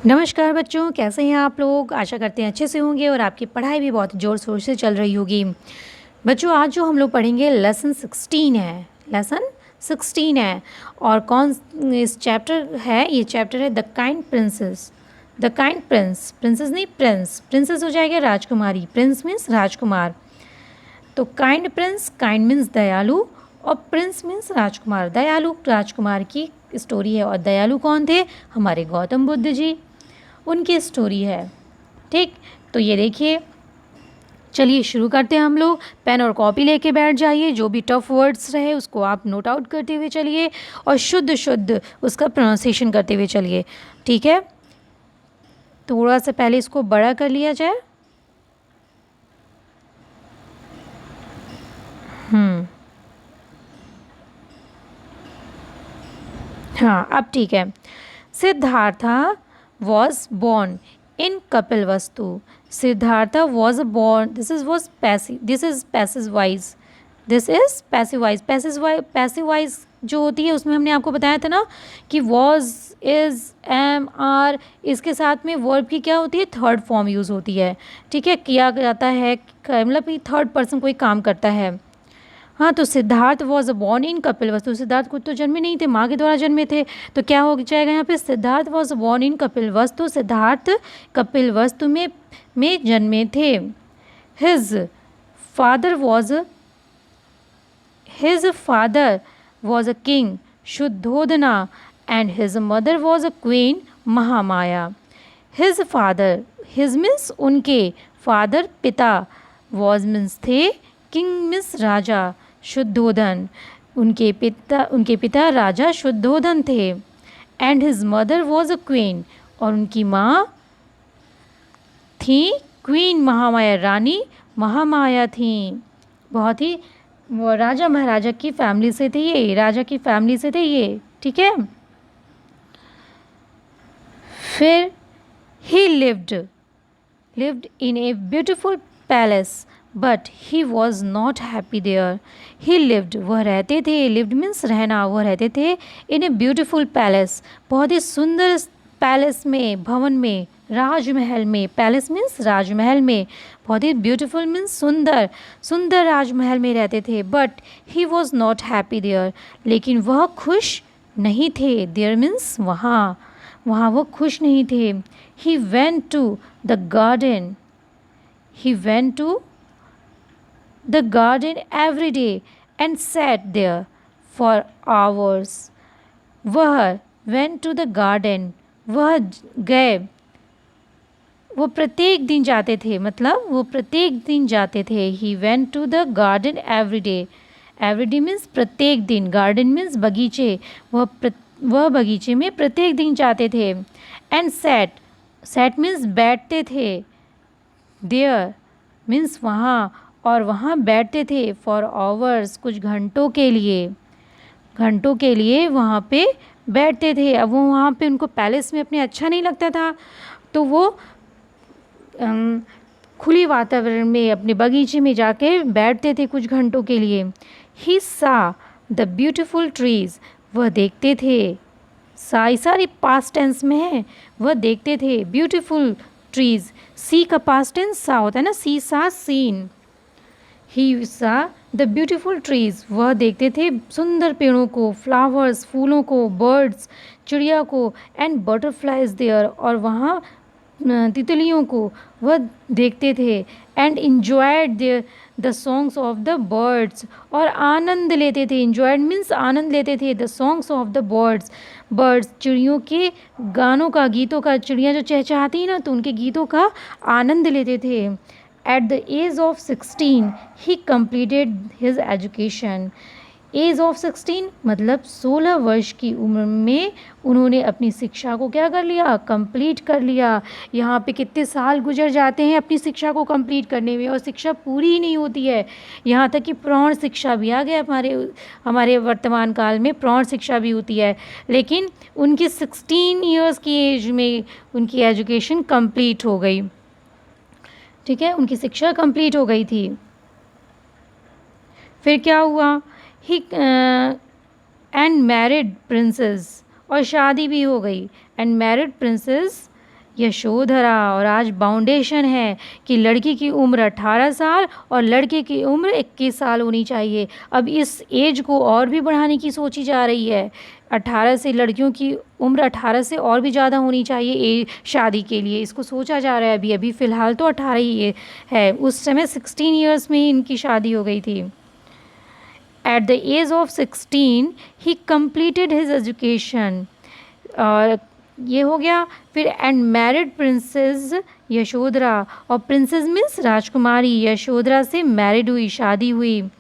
नमस्कार बच्चों, कैसे हैं आप लोग। आशा करते हैं अच्छे से होंगे और आपकी पढ़ाई भी बहुत ज़ोर शोर से चल रही होगी। बच्चों, आज जो हम लोग पढ़ेंगे लेसन 16 है। लेसन 16 है और कौन इस चैप्टर है, ये चैप्टर है the kind princess. The kind Prince, princess नहीं प्रिंस, प्रिंसेस हो जाएगा राजकुमारी, प्रिंस मीन्स राजकुमार। तो काइंड प्रिंस, काइंड मीन्स दयालु और प्रिंस मीन्स राजकुमार। दयालु राजकुमार की स्टोरी है और दयालु कौन थे? हमारे गौतम बुद्ध जी, उनकी स्टोरी है। ठीक, तो ये देखिए, चलिए शुरू करते हैं हम लोग। पेन और कॉपी लेके बैठ जाइए, जो भी टफ वर्ड्स रहे उसको आप नोट आउट करते हुए चलिए और शुद्ध शुद्ध उसका प्रोनाउंसिएशन करते हुए चलिए। ठीक है, थोड़ा सा पहले इसको बड़ा कर लिया जाए। हाँ, अब ठीक है। Siddhartha was born in Kapilvastu. Siddhartha was born. This is passive. This is passive voice. This is passive voice. Passive voice जो होती है उसमें हमने आपको बताया था ना कि was, is, am, are, इसके साथ में वर्ब की क्या होती है? थर्ड फॉर्म यूज़ होती है। ठीक है, किया जाता है, मतलब कि थर्ड पर्सन कोई काम करता है। हाँ, तो Siddhartha was born in Kapilavastu. Siddhartha खुद तो जन्मे नहीं थे, माँ के द्वारा जन्मे थे। तो क्या हो जाएगा यहाँ पे? Siddhartha was born in Kapilavastu. Siddhartha Kapilavastu में जन्मे थे। His father was a king Shuddhodana and his mother was a queen Mahamaya. His father, his means उनके, फादर पिता, वॉज मीन्स थे, किंग मीन्स राजा, शुद्धोधन उनके पिता राजा शुद्धोधन थे। And his mother was a queen, और उनकी माँ थी क्वीन महामाया, रानी महामाया थी। बहुत ही वो राजा महाराजा की फैमिली से थे, ये राजा की फैमिली से थे ये। ठीक है, फिर ही lived in a beautiful palace but he was not happy there. He lived, वह रहते थे, lived means रहना, वह रहते थे in a beautiful palace, बहुत ही सुंदर पैलेस में, भवन में, राजमहल में। पैलेस मीन्स राजमहल में, बहुत ही ब्यूटीफुल मीन्स सुंदर, सुंदर राजमहल में रहते थे। But he was not happy there, लेकिन वह खुश नहीं थे। देयर मीन्स वहाँ, वहाँ वो खुश नहीं थे। He went to the garden. He went to the garden every day and sat there for hours. वह went to the garden, वह गए, वो प्रत्येक दिन जाते थे, मतलब वो प्रत्येक दिन जाते थे। He went to the garden every day. Every day means प्रत्येक दिन, garden means बगीचे, वह बगीचे में प्रत्येक दिन जाते थे। And sat means बैठते थे, देयर मीन्स वहाँ, और वहाँ बैठते थे फॉर आवर्स, कुछ घंटों के लिए, घंटों के लिए वहाँ पे बैठते थे। अब वो वहाँ पे उनको पैलेस में अपने अच्छा नहीं लगता था, तो वो खुली वातावरण में अपने बगीचे में जाके बैठते थे कुछ घंटों के लिए। ही सा द ब्यूटिफुल ट्रीज, वह देखते थे, सारी पास्ट टेंस में है, वह देखते थे ब्यूटीफुल ट्रीज। सी का पास्ट टेंस सा होता है ना, सी सा सीन। ही सा द ब्यूटीफुल ट्रीज, वह देखते थे सुंदर पेड़ों को, फ्लावर्स फूलों को, बर्ड्स चिड़िया को, एंड बटरफ्लाइज देयर, और वहाँ तितलियों को वह देखते थे। And enjoyed the songs of the birds, और आनंद लेते थे। इन्जॉयड मीन्स आनंद लेते थे, the songs of the birds चिड़ियों के गानों का, गीतों का। चिड़िया जो चहचहाती है ना, तो उनके गीतों का आनंद लेते थे। At the age of 16 he completed his education. Age of 16 मतलब 16 वर्ष की उम्र में उन्होंने अपनी शिक्षा को क्या कर लिया? कंप्लीट कर लिया। यहाँ पे कितने साल गुजर जाते हैं अपनी शिक्षा को कंप्लीट करने में, और शिक्षा पूरी ही नहीं होती है। यहाँ तक कि प्रौढ़ शिक्षा भी आ गया हमारे वर्तमान काल में, प्रौढ़ शिक्षा भी होती है। लेकिन उनकी 16 ईयर्स की एज में उनकी एजुकेशन कंप्लीट हो गई। ठीक है, उनकी शिक्षा कंप्लीट हो गई थी। फिर क्या हुआ? ही एंड मैरिड प्रिंसेस, और शादी भी हो गई। एंड मैरिड प्रिंसेस यशोधरा, और आज बाउंडेशन है कि लड़की की उम्र 18 साल और लड़के की उम्र 21 साल होनी चाहिए। अब इस एज को और भी बढ़ाने की सोची जा रही है। 18 से लड़कियों की उम्र 18 से और भी ज़्यादा होनी चाहिए शादी के लिए, इसको सोचा जा रहा है। अभी अभी फ़िलहाल तो 18 ही है, उस समय 16 ईयर्स में ही इनकी शादी हो गई थी। At the age of 16 he completed his education, और ये हो गया। फिर एंड मैरिड प्रिंसेस यशोधरा, और प्रिंसेस मीन्स राजकुमारी, यशोधरा से मैरिड हुई, शादी हुई।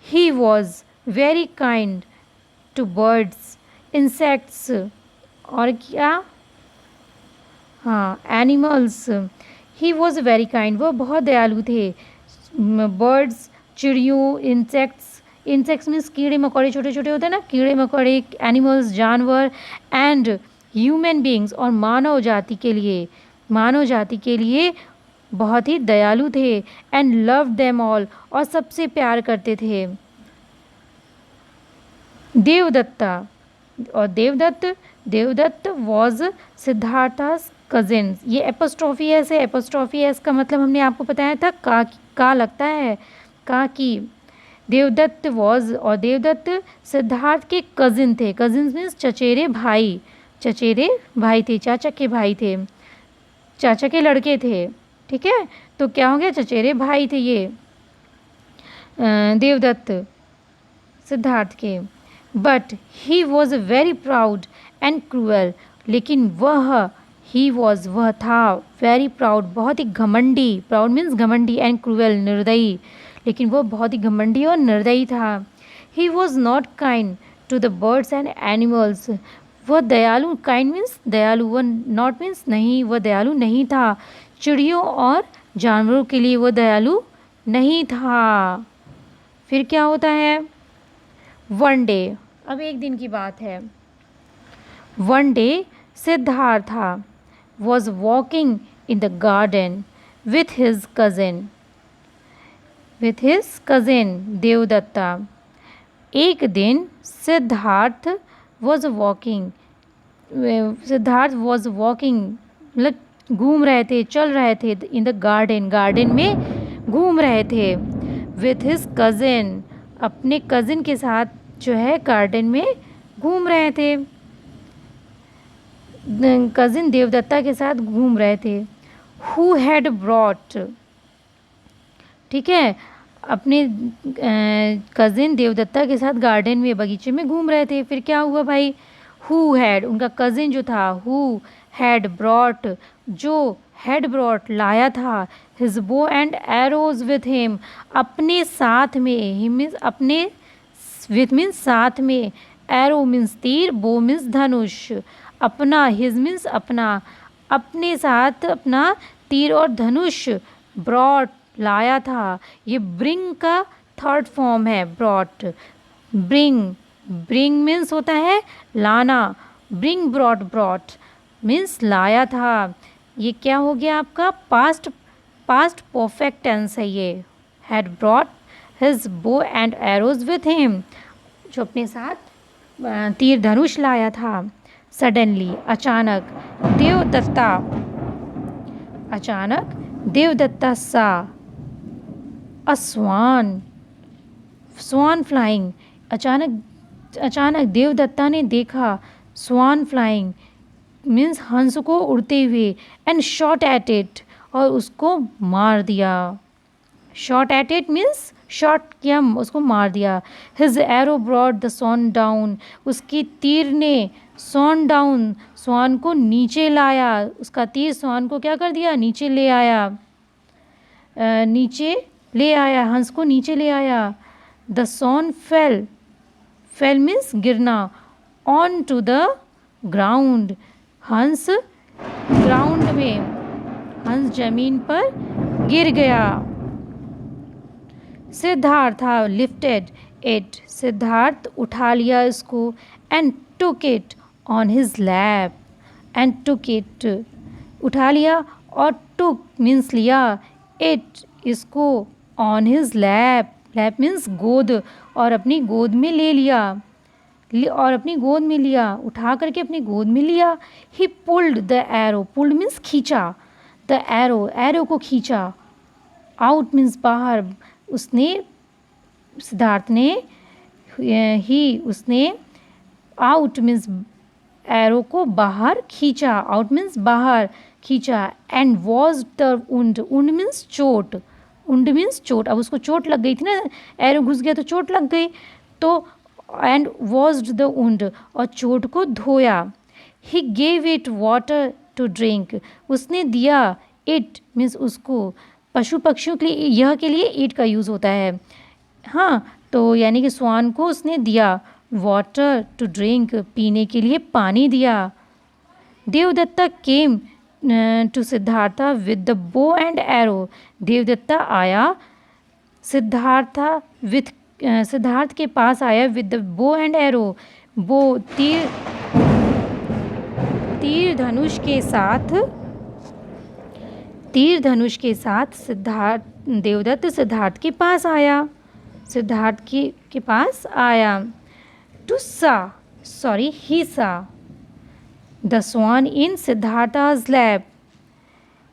He was very kind to birds, insects, और क्या, हाँ, animals. He was very kind, वो बहुत दयालु थे। बर्ड्स, चिड़ियों, इंसेक्ट्स मीन्स कीड़े मकोड़े, छोटे छोटे होते हैं ना कीड़े मकोड़े, एनिमल्स जानवर, एंड ह्यूमन बींग्स, और मानव जाति के लिए बहुत ही दयालु थे। एंड लव देम ऑल, और सबसे प्यार करते थे। देवदत्ता, और देवदत्त वॉज सिद्धार्थास कजिन। ये एपोस्ट्रॉफी एस है, एपोस्ट्रॉफी एस का मतलब हमने आपको बताया था का लगता है का की। देवदत्त वॉज, और देवदत्त सिद्धार्थ के कजिन थे। कजिन मीन्स चचेरे भाई थे, चाचा के भाई थे, चाचा के लड़के थे, ठीक है। तो क्या हो गया, चचेरे भाई थे ये देवदत्त सिद्धार्थ के। But he was very proud and cruel, लेकिन वह था वेरी प्राउड, बहुत ही घमंडी, प्राउड मीन्स घमंडी, एंड क्रूअल निर्दयी, लेकिन वह बहुत ही घमंडी और निर्दयी था। He was not kind to the birds and animals, वह दयालु, काइंड मीन्स दयालु, वह नॉट मीन्स नहीं, वह दयालु नहीं था। चिड़ियों और जानवरों के लिए वह दयालु नहीं था। फिर क्या होता है, वन डे, अब एक दिन की बात है। One day Siddhartha was walking in the garden with his cousin Devdatta. एक दिन सिद्धार्थ वॉज वॉकिंग मतलब घूम रहे थे, चल रहे थे, इन द गार्डन में घूम रहे थे। विथ हिज कज़िन, अपने कज़िन के साथ जो है गार्डन में घूम रहे थे, कज़िन देवदत्ता के साथ घूम रहे थे। हु हैड ब्रॉट, ठीक है, अपने कज़िन देवदत्ता के साथ गार्डन में, बगीचे में घूम रहे थे। फिर क्या हुआ भाई, हु हैड, उनका कज़िन जो था, हु हैड ब्रॉट, जो हैड ब्रॉट लाया था, his bow and arrows with him, अपने साथ में, हिम मीन्स अपने, विथ मीन्स साथ में, एरो मीन्स तीर, बो मीन्स धनुष, अपना, हिज मीन्स अपना, अपने साथ अपना तीर और धनुष, ब्रॉट लाया था। ये ब्रिंग का थर्ड फॉर्म है, ब्रॉट, ब्रिंग मीन्स होता है लाना, ब्रिंग ब्रॉट मीन्स लाया था। ये क्या हो गया आपका, पास्ट परफेक्ट टेंस है ये। Had brought his bow and arrows with him, जो अपने साथ तीर धनुष लाया था। सडनली, अचानक देवदत्ता सा अ स्वान फ्लाइंग, अचानक देवदत्ता ने देखा स्वान फ्लाइंग मीन्स हंस को उड़ते हुए, एंड शॉट एट इट, और उसको मार दिया। Shot at it means shot किया, उसको मार दिया। His arrow brought the swan down, उसकी तीर ने स्वान डाउन, स्वान को नीचे लाया, उसका तीर स्वान को क्या कर दिया, नीचे ले आया, हंस को नीचे ले आया। द स्वान फेल मीन्स गिरना, ऑन टू द ग्राउंड, हंस ग्राउंड में, हंस जमीन पर गिर गया। सिद्धार्था लिफ्टेड इट, सिद्धार्थ उठा लिया इसको, and took it on his lap, and took it, उठा लिया, और टुक मीन्स लिया, इट इसको, ऑन हिज लैप मीन्स गोद, और अपनी गोद में ले लिया। और अपनी गोद में लिया, उठा करके अपनी गोद में लिया। ही pulled the arrow, pulled means खींचा, द एरो, एरो को खींचा। आउट मीन्स बाहर, उसने, सिद्धार्थ ने, उसने, आउट मीन्स एरो को बाहर खींचा, आउट मीन्स बाहर खींचा। एंड वॉज द उंड, उंड मीन्स चोट, उंड मीन्स चोट। अब उसको चोट लग गई थी ना, एरो घुस गया तो चोट लग गई, तो एंड वॉज्ड द उंड, और चोट को धोया। He gave it water to drink, उसने दिया, इट मीन्स उसको, पशु पक्षियों के लिए यह के लिए इट का यूज़ होता है, हाँ, तो यानी कि स्वान को उसने दिया, वाटर टू ड्रिंक, पीने के लिए पानी दिया। Devdatta came to Siddhartha with the bow and arrow, Devdatta आया सिद्धार्थ के पास आया with the bow and arrow, bow तीर, तीर धनुष के साथ, तीर धनुष के साथ सिद्धार्थ, देवदत्त सिद्धार्थ के पास आया, सिद्धार्थ के पास आया। टू सा, सॉरी, ही सा द स्वान इन सिद्धार्थाज लैप,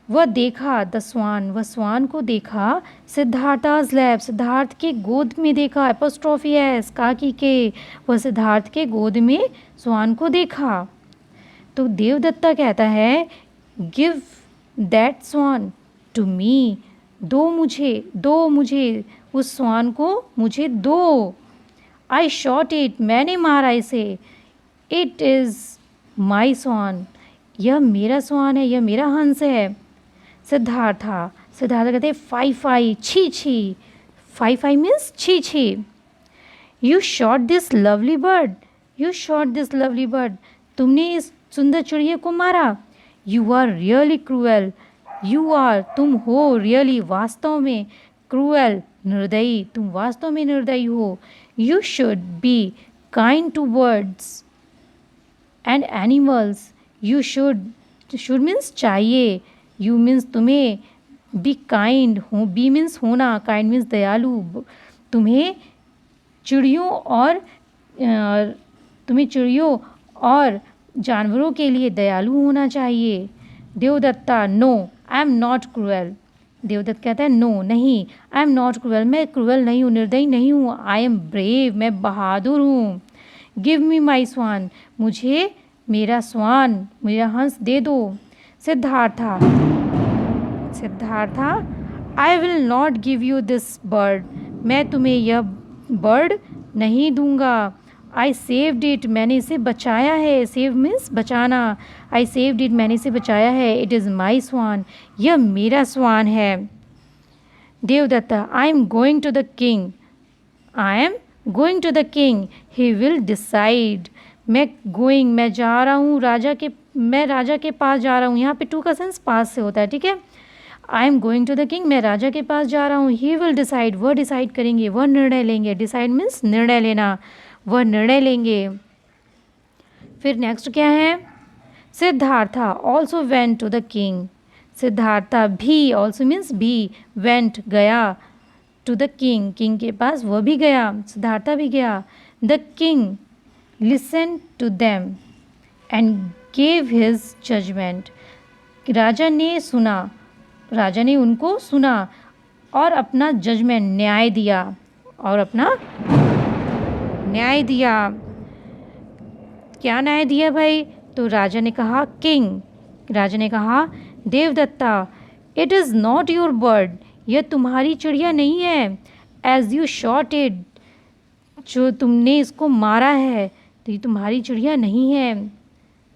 वह देखा, द स्वान, वह स्वान को देखा, सिद्धार्थाज लैप, सिद्धार्थ के गोद में देखा, एपोस्ट्रोफी एस, काकी के, वह सिद्धार्थ के गोद में स्वान को देखा। तो देवदत्ता कहता है, give that swan to me, दो मुझे उस स्वान को मुझे दो। आई शॉट इट, मैंने मारा इसे। इट इज़ माई स्वान, यह मेरा स्वान है, यह मेरा हंस है। सिद्धार्थ कहते हैं, फाई फाई, छी छी, फाई फाई मीन्स छी छी। You shot this lovely bird, you shot this lovely bird, तुमने इस सुंदर चिड़िया को मारा। You are really cruel, you are, तुम हो, रियली, वास्तव में, क्रूएल, निर्दयी, तुम वास्तव में निर्दयी हो। You should be kind to birds and animals, you should means चाहिए, यू मीन्स तुम्हें, बी काइंड, हो, बी मीन्स होना, काइंड मीन्स दयालु, तुम्हें चिड़ियों और जानवरों के लिए दयालु होना चाहिए। Devdatta, no I am not cruel, Devdatta कहता है, नो, नहीं, आई एम नॉट क्रूएल, मैं क्रूएल नहीं हूँ, निर्दयी नहीं हूँ। आई एम ब्रेव, मैं बहादुर हूँ। गिव मी माई स्वान, मुझे मेरा स्वान, मेरा हंस दे दो। Siddhartha, I will not give you this bird, मैं तुम्हें यह बर्ड नहीं दूंगा। आई सेव्ड इट, मैंने इसे बचाया है, सेव मीन्स बचाना, आई सेव्ड इट, मैंने इसे बचाया है। इट इज़ माई स्वान, यह मेरा स्वान है। Devdatta, I am going to the king, I am going to the king, he will decide, मैं जा रहा हूँ मैं राजा के पास जा रहा हूँ, यहाँ पे टू का सेंस पास से होता है, ठीक है। I am going to the king, मैं राजा के पास जा रहा हूँ। ही विल डिसाइड, वह डिसाइड करेंगे, वह निर्णय लेंगे, डिसाइड मीन्स निर्णय लेना, वह निर्णय लेंगे। फिर नेक्स्ट क्या है, Siddhartha also went to the king, Siddhartha भी, ऑल्सो मीन्स भी, वेंट गया, टू द किंग, किंग के पास वह भी गया, सिद्धार्था भी गया। The king listen to them and gave his judgement, राजा ने सुना, राजा ने उनको सुना और अपना जजमेंट, न्याय दिया, और अपना न्याय दिया। क्या न्याय दिया भाई, तो राजा ने कहा, राजा ने कहा, Devdatta, it is not your bird, यह तुम्हारी चिड़िया नहीं है। एज यू शॉट इट, जो तुमने इसको मारा है, तो ये तुम्हारी चिड़िया नहीं है,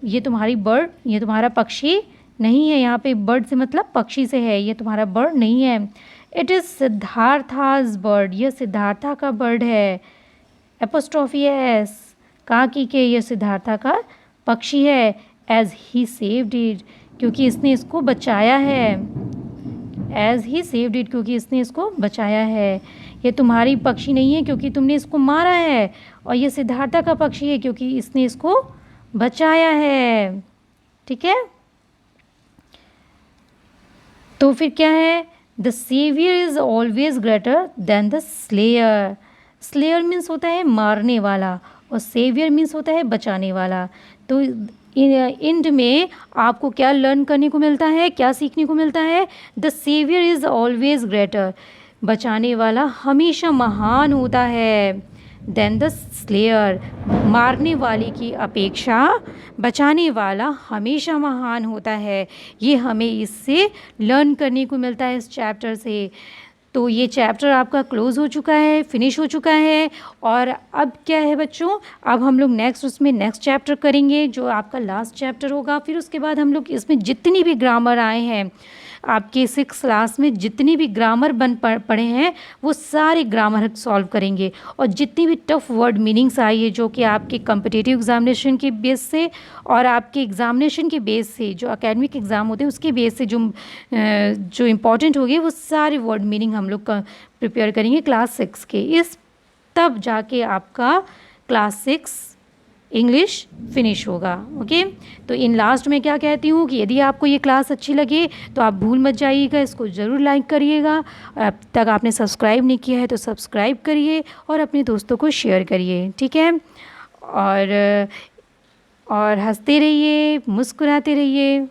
ये तुम्हारी बर्ड, ये तुम्हारा पक्षी नहीं है। यहाँ पे बर्ड से मतलब पक्षी से है, ये तुम्हारा बर्ड नहीं है। इट इज़ सिद्धार्थाज बर्ड, यह सिद्धार्था का बर्ड है। एपोस्ट्रोफी एस, काकी के, यह सिद्धार्था का पक्षी है। एज ही सेव्ड इट, क्योंकि इसने इसको बचाया है। एज ही सेव्ड इट, क्योंकि इसने इसको बचाया है। ये तुम्हारी पक्षी नहीं है क्योंकि तुमने इसको मारा है, और ये सिद्धार्था का पक्षी है क्योंकि इसने इसको बचाया है, ठीक है। तो फिर क्या है, the saviour is always greater than the slayer, slayer means होता है मारने वाला, और सेवियर मीन्स होता है बचाने वाला। तो इंड में आपको क्या लर्न करने को मिलता है, क्या सीखने को मिलता है? The saviour is always greater, बचाने वाला हमेशा महान होता है। देन द स्लेयर, मारने वाले की अपेक्षा बचाने वाला हमेशा महान होता है। ये हमें इससे लर्न करने को मिलता है इस चैप्टर से। तो ये चैप्टर आपका क्लोज़ हो चुका है, फिनिश हो चुका है। और अब क्या है बच्चों, अब हम लोग नेक्स्ट चैप्टर करेंगे जो आपका लास्ट चैप्टर होगा। फिर उसके बाद हम लोग इसमें जितनी भी ग्रामर आए हैं, आपके 6 क्लास में जितनी भी ग्रामर पढ़े हैं वो सारे ग्रामर सॉल्व करेंगे। और जितनी भी टफ वर्ड मीनिंग्स आई है जो कि आपके कम्पिटिटिव एग्जामिनेशन के बेस से और आपके एग्जामिनेशन के बेस से, जो एकेडमिक एग्ज़ाम होते हैं उसके बेस से जो इम्पॉर्टेंट होगी वो सारे वर्ड मीनिंग हम लोग प्रिपेयर करेंगे क्लास 6 के। इस तब जाके आपका क्लास 6 इंग्लिश फिनिश होगा। ओके, तो इन लास्ट में क्या कहती हूँ कि यदि आपको ये क्लास अच्छी लगे तो आप भूल मत जाइएगा, इसको ज़रूर लाइक करिएगा। और अब तक आपने सब्सक्राइब नहीं किया है तो सब्सक्राइब करिए और अपने दोस्तों को शेयर करिए, ठीक है। और हंसते रहिए, मुस्कुराते रहिए।